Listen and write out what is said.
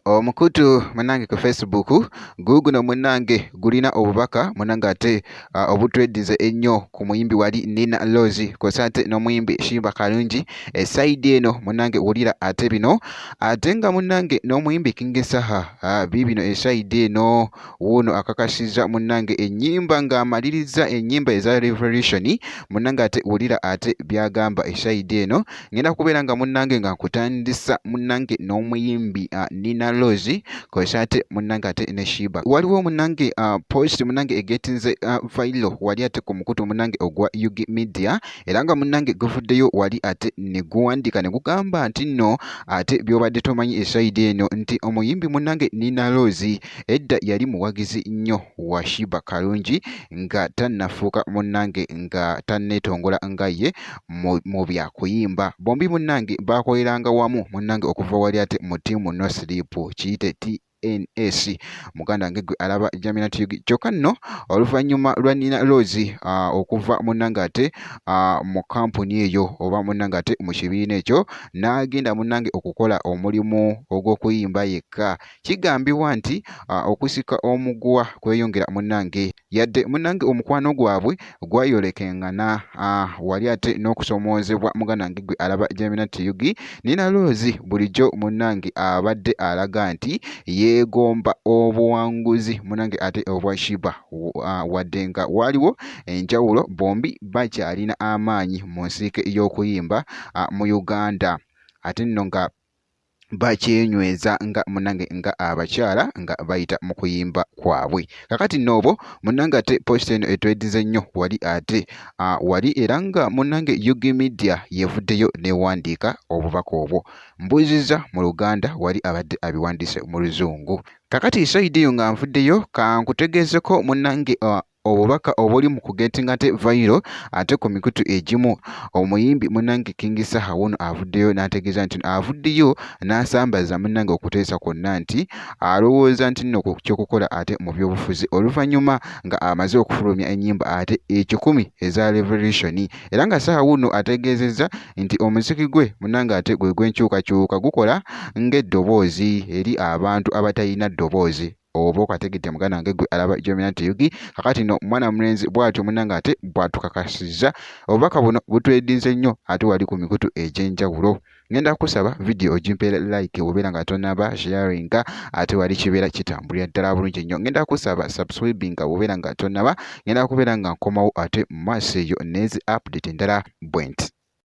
Omukutu munange ku Facebook guguno munange gulina obubaka munange ate obutweddize ennyo ku muyimbi wali Nina Rose kw'ossa ate n'omuyimbi Sheebah Karungi esayidi eno munange wulira ate bino ate nga munange n'omuyimbi King Saha biibino esayidi eno wuuno akakasizza munange ennyimba ng'amaliriza ennyimba eza Revolution munange ate wulira ate byagamba esayidi eno ngenda kubeera nga munange nga nkutandisa munange n'omuyimbi Nina Rose kw'ossa ate munange ate ne Sheebah. Waliwo munange post munange egetinze viral wali ate ku mukutu munange ogwa Yugi Media era nga munange guvuddeyo wali ate ne guwandiika ne gugamba nti nno ate by'obadde tomanyi esayidi eno nti omuyimbi munange Nina Rose edda yali muwagizi nnyo wa Sheebah Karungi nga tannafuuka munange nga tanneetongola nga ye mu bya kuyimba. Bombi munange baakoleranga wamu munange okuva wali ate mu ttiimu No Sleep kiyite TNS muganda wange gwe alaba Jaminat Yugi kyokka nno oluvannyuma lwa Nina Rose okuva munange ate mu kampuni eyo oba munange ate mu kibiina ekyo n'agenda munange okukola omulimu ogw'okuyimba yekka kigambibwa nti okusika omuguwa kweyongera munange yadde munange omukwano gwabwe gwayolekengana wali ate n'okusomoozebwa muganda wange gwe alaba Jaminat Yugi Nina Rose bulijjo munange abadde alaga nti yeegomba obuwanguzi munange ate obwa Sheebah wadde nga waliwo enjawulo bombi bakyalina amaanyi mu nsiike y'okuyimba mu Uganda ate nno nga bakyenyweza nga munange nga abakyala nga bayita mu kuyimba kwabwe. Kakati noobo munange ate post eno etweddize nnyo wali ate wali era nga munange Yugi Media yevuddeyo newandiika obubaka obwo mbuuzizza mu Luganda wali abadde abiwandiise mu Luzungu. Kakati sayidi eyo nga nvuddeyo kankutegeezeko munange obubaka obuli mu kugetinga ate viral ate ku mikutu egimu omuyimbi munange King Saha wuno avuddeyo n'ategeeza nti avuddeyo n'asambaza munange okuteesa kwonna nti alowooza nti nno ky'okukola ate mu by'obufuzi oluvannyuma nga amaze okufulumya ennyimba ate 10 eza Revolution era nga Saha wuno ategeezezza nti omuziki gwe munange ate gwe gw'enkyukakyuka gukola ng'eddoboozi eri abantu abatalina ddoboozi oba okategedde muganda wange gwe alaba Jaminat Yugi. Kakati no mwana mulenzi bw'atyo munange ate bw'atukakasizza obubaka buno butweddize nnyo ate wali ku mikutu egy'enjawulo. Ngenda kusaba video ogimpeera like bw'obeera nga tonnaba sharinga ate wali kibeera kitambulira ddala bulungi nnyo. Ngenda kusaba subscribinga bw'obeera nga tonnaba ngenda kubeera nga nkomawo ate mu maaso eyo n'ezi update endala bwenti.